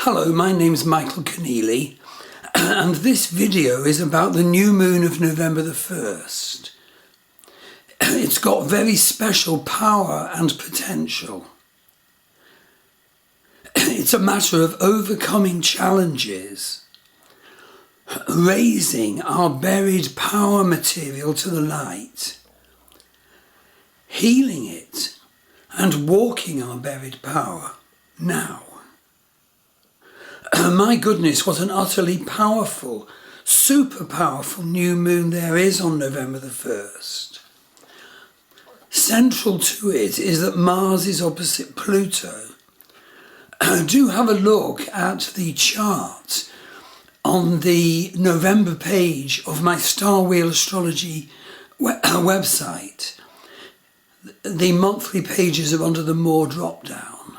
Hello, my name's Michael Conneely, and this video is about the new moon of November the 1st. It's got very special power and potential. It's a matter of overcoming challenges, raising our buried power material to the light, healing it, and walking our buried power now. My goodness, what an utterly powerful, super powerful new moon there is on November the 1st. Central to it is that Mars is opposite Pluto. Do have a look at the chart on the November page of my Star Wheel Astrology website. The monthly pages are under the More drop-down.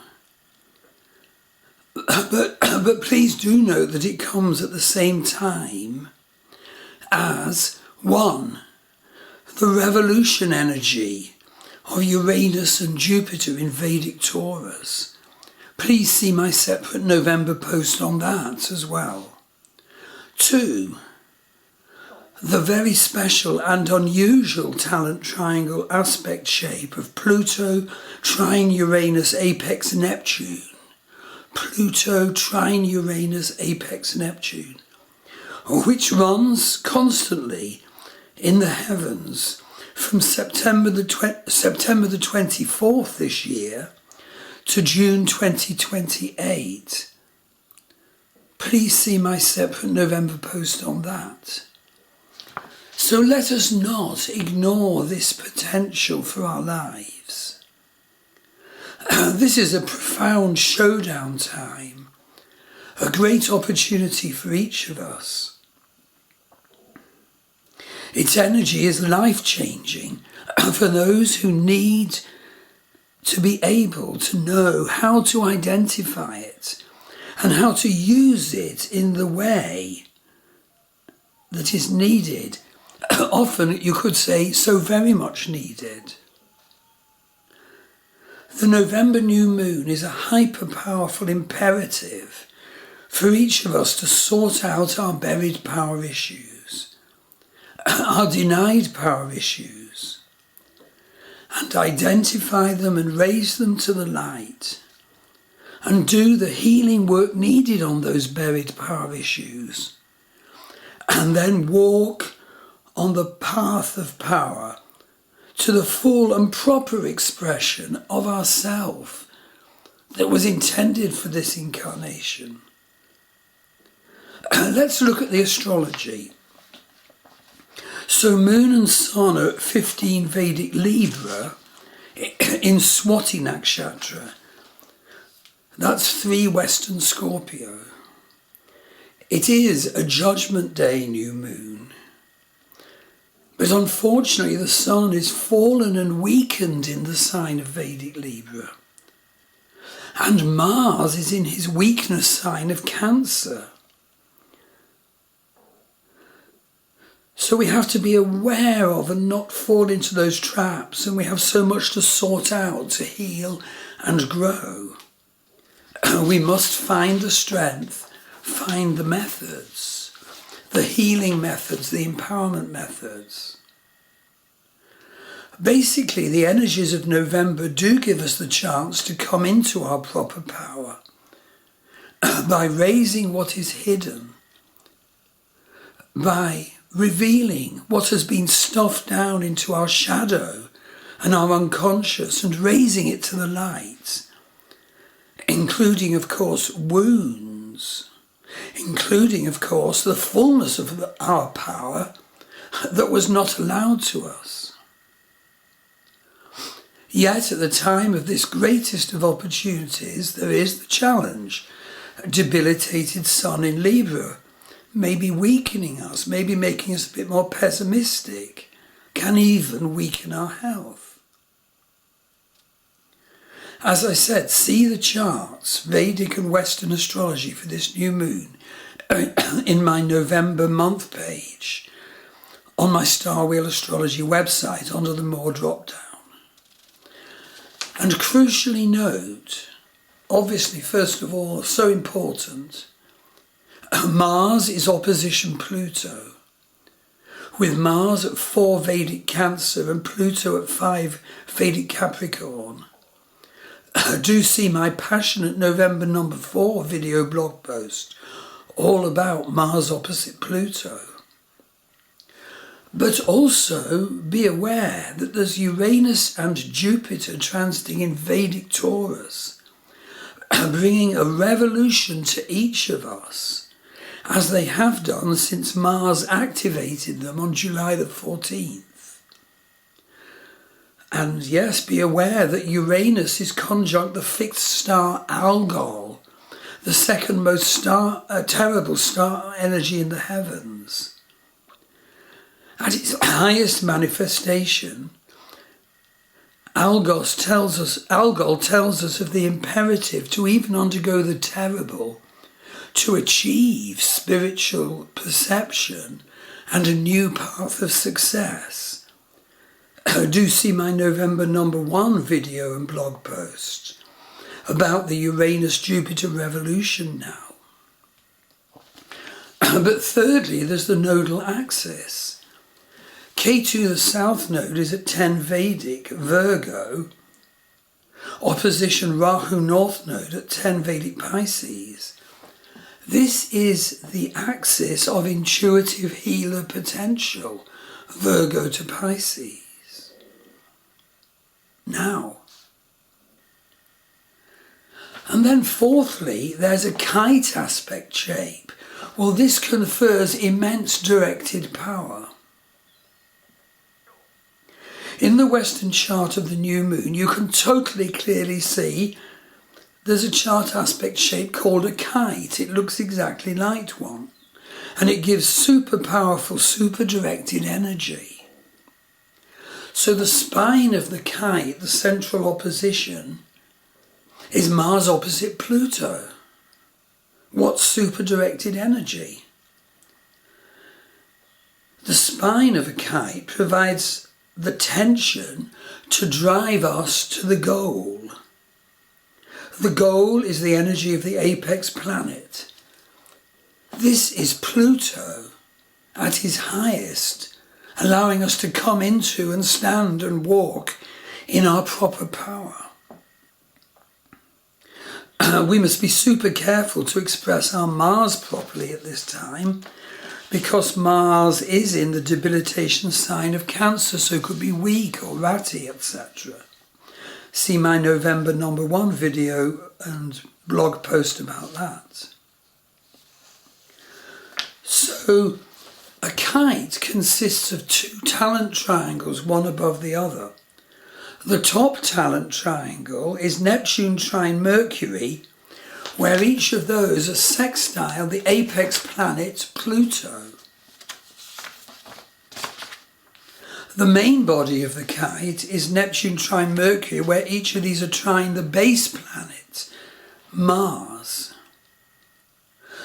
But please do note that it comes at the same time as 1. The revolution energy of Uranus and Jupiter in Vedic Taurus. Please see my separate November post on that as well. 2. The very special and unusual talent triangle aspect shape of Pluto trine Uranus apex Neptune. Pluto trine Uranus apex Neptune, which runs constantly in the heavens from September the 24th this year to June 2028. Please see my separate November post on that. So let us not ignore this potential for our lives. This is a profound showdown time, a great opportunity for each of us. Its energy is life-changing for those who need to be able to know how to identify it and how to use it in the way that is needed. Often, you could say, so very much needed. The November new moon is a hyper-powerful imperative for each of us to sort out our buried power issues, our denied power issues, and identify them and raise them to the light, and do the healing work needed on those buried power issues, and then walk on the path of power to the full and proper expression of ourself that was intended for this incarnation. Let's look at the astrology. So Moon and Sun are at 15 Vedic Libra in Swati Nakshatra. That's 3 Western Scorpio. It is a Judgment Day new moon. But unfortunately, the Sun is fallen and weakened in the sign of Vedic Libra. And Mars is in his weakness sign of Cancer. So we have to be aware of and not fall into those traps, and we have so much to sort out, to heal and grow. We must find the strength, find the methods, the healing methods, the empowerment methods. Basically, the energies of November do give us the chance to come into our proper power by raising what is hidden, by revealing what has been stuffed down into our shadow and our unconscious and raising it to the light, including, of course, wounds, including, of course, the fullness of our power that was not allowed to us. Yet at the time of this greatest of opportunities, there is the challenge. A debilitated Sun in Libra may be weakening us, maybe making us a bit more pessimistic, can even weaken our health. As I said, see the charts, Vedic and Western astrology for this new moon in my November month page on my Star Wheel Astrology website under the More drop-down. And crucially note, obviously, first of all, so important, Mars is opposition Pluto, with Mars at 4 Vedic Cancer and Pluto at 5 Vedic Capricorn. Do see my passionate November number 4 video blog post all about Mars opposite Pluto. But also be aware that there's Uranus and Jupiter transiting in Vedic Taurus, bringing a revolution to each of us, as they have done since Mars activated them on July the 14th. And yes, be aware that Uranus is conjunct the fixed star Algol, the second most terrible star energy in the heavens. At its highest manifestation, Algol tells us of the imperative to even undergo the terrible, to achieve spiritual perception and a new path of success. Do see my November number 1 video and blog post about the Uranus-Jupiter revolution now. But thirdly, there's the Nodal Axis. Ketu, the south node, is at 10 Vedic, Virgo, opposition Rahu north node at 10 Vedic Pisces. This is the axis of intuitive healer potential, Virgo to Pisces. Now, and then fourthly, there's a kite aspect shape. Well, this confers immense directed power. In the Western chart of the new moon, you can totally clearly see there's a chart aspect shape called a kite. It looks exactly like one, and it gives super powerful, super directed energy. So the spine of the kite, the central opposition, is Mars opposite Pluto. What super directed energy? The spine of a kite provides the tension to drive us to the goal. The goal is the energy of the apex planet. This is Pluto at his highest, allowing us to come into and stand and walk in our proper power. We must be super careful to express our Mars properly at this time, because Mars is in the debilitation sign of Cancer, so it could be weak or ratty, etc. See my November number 1 video and blog post about that. So, a kite consists of 2 talent triangles, one above the other. The top talent triangle is Neptune trine Mercury, where each of those are sextile the apex planet Pluto. The main body of the kite is Neptune trine Mercury, where each of these are trine the base planet Mars.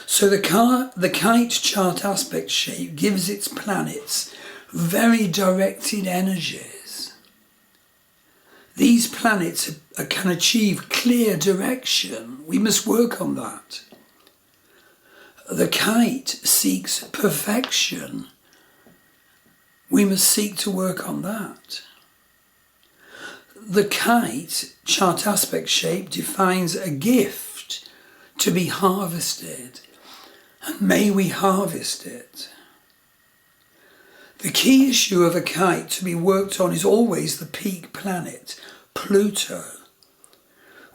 So the kite chart aspect shape gives its planets very directed energies. These planets can achieve clear direction. We must work on that. The kite seeks perfection. We must seek to work on that. The kite chart aspect shape defines a gift to be harvested. And may we harvest it. The key issue of a kite to be worked on is always the peak planet, Pluto.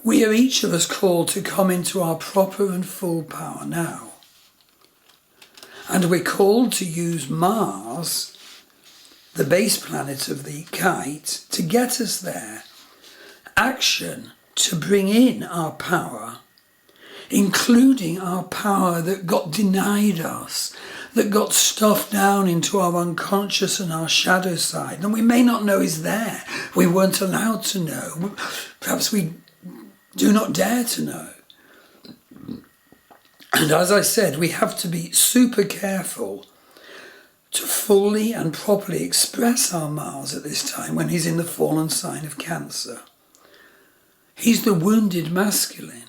We are each of us called to come into our proper and full power now. And we're called to use Mars, the base planet of the kite, to get us there. Action to bring in our power, including our power that got denied us, that got stuffed down into our unconscious and our shadow side. And we may not know is there. We weren't allowed to know. Perhaps we do not dare to know. And as I said, we have to be super careful to fully and properly express our Mars at this time when he's in the fallen sign of Cancer. He's the wounded masculine.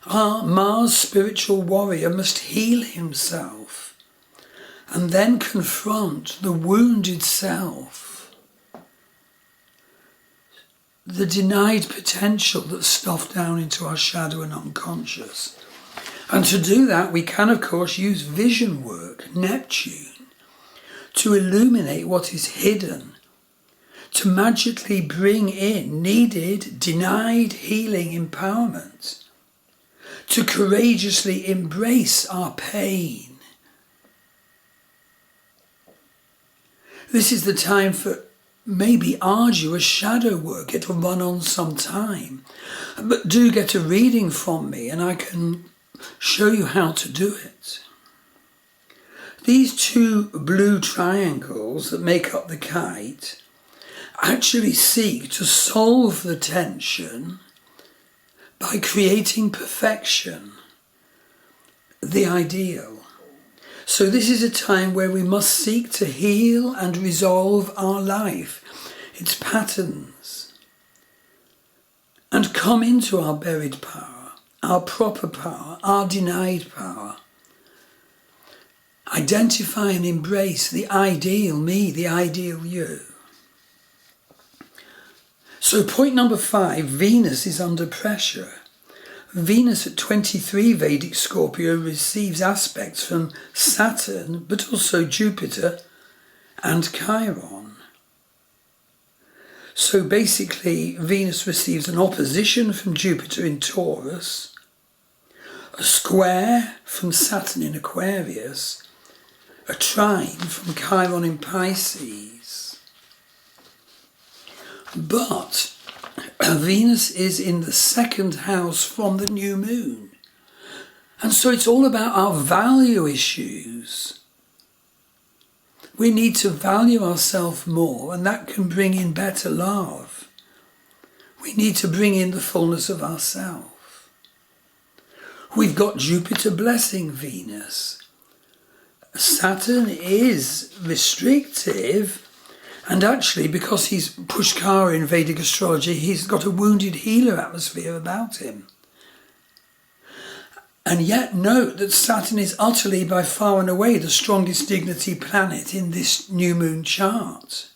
Our Mars spiritual warrior must heal himself and then confront the wounded self, the denied potential that's stuffed down into our shadow and unconscious. And to do that, we can, of course, use vision work, Neptune, to illuminate what is hidden, to magically bring in needed, denied healing empowerment, to courageously embrace our pain. This is the time for maybe arduous shadow work. It'll run on some time. But do get a reading from me and I can show you how to do it. These two blue triangles that make up the kite actually seek to solve the tension by creating perfection, the ideal. So this is a time where we must seek to heal and resolve our life, its patterns, and come into our buried power, our proper power, our denied power. Identify and embrace the ideal me, the ideal you. So point number 5, Venus is under pressure. Venus at 23 Vedic Scorpio receives aspects from Saturn, but also Jupiter and Chiron. So basically, Venus receives an opposition from Jupiter in Taurus, a square from Saturn in Aquarius, a trine from Chiron in Pisces. But Venus is in the second house from the new moon. And so it's all about our value issues. We need to value ourselves more, and that can bring in better love. We need to bring in the fullness of ourself. We've got Jupiter blessing Venus. Saturn is restrictive, and actually, because he's Pushkara in Vedic astrology, he's got a wounded healer atmosphere about him. And yet note that Saturn is utterly by far and away the strongest dignity planet in this new moon chart.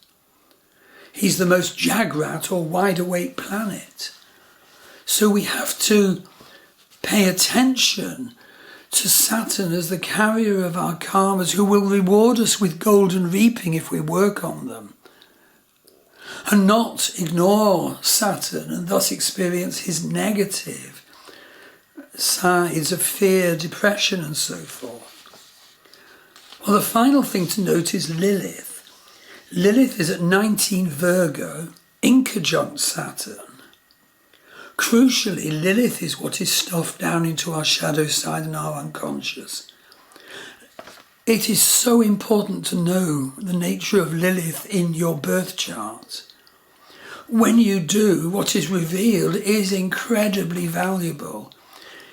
He's the most Jagrat or wide awake planet. So we have to pay attention to Saturn as the carrier of our karmas, who will reward us with golden reaping if we work on them, and not ignore Saturn and thus experience his negative sides of fear, depression and so forth. Well, the final thing to note is Lilith. Lilith is at 19 Virgo in conjunct Saturn. Crucially, Lilith is what is stuffed down into our shadow side and our unconscious. It is so important to know the nature of Lilith in your birth chart. When you do, what is revealed is incredibly valuable.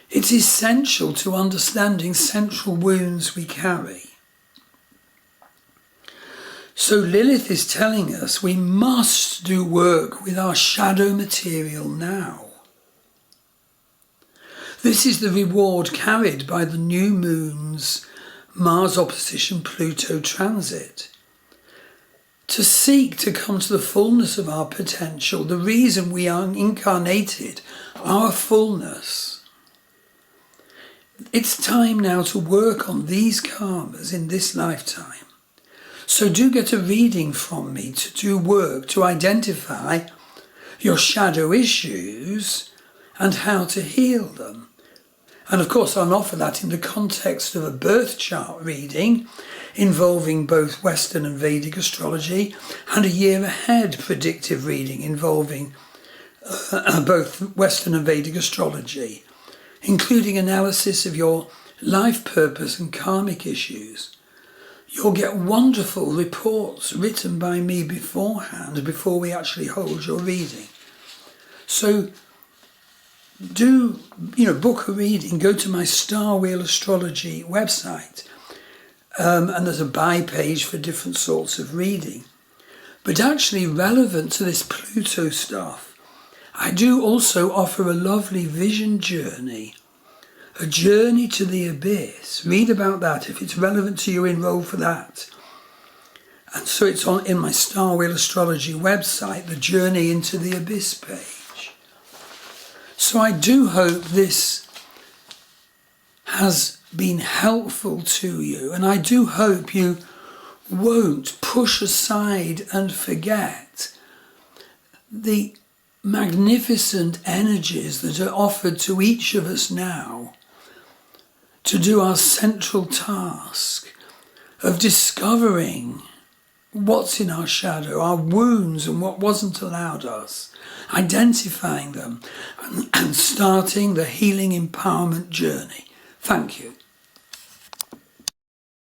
It's essential to understanding central wounds we carry. So Lilith is telling us we must do work with our shadow material now. This is the reward carried by the new moon's Mars opposition Pluto transit. To seek to come to the fullness of our potential, the reason we are incarnated, our fullness. It's time now to work on these karmas in this lifetime. So do get a reading from me to do work to identify your shadow issues and how to heal them. And of course, I'll offer that in the context of a birth chart reading involving both Western and Vedic astrology, and a year ahead predictive reading involving both Western and Vedic astrology, including analysis of your life purpose and karmic issues. You'll get wonderful reports written by me beforehand, before we actually hold your reading. So do, book a reading, go to my Star Wheel Astrology website, and there's a buy page for different sorts of reading. But actually relevant to this Pluto stuff, I do also offer a lovely vision journey A Journey to the Abyss. Read about that. If it's relevant to you, enroll for that. And so it's on in my Star Wheel Astrology website, the Journey into the Abyss page. So I do hope this has been helpful to you, and I do hope you won't push aside and forget the magnificent energies that are offered to each of us now to do our central task of discovering what's in our shadow, our wounds and what wasn't allowed us, identifying them and starting the healing empowerment journey. Thank you.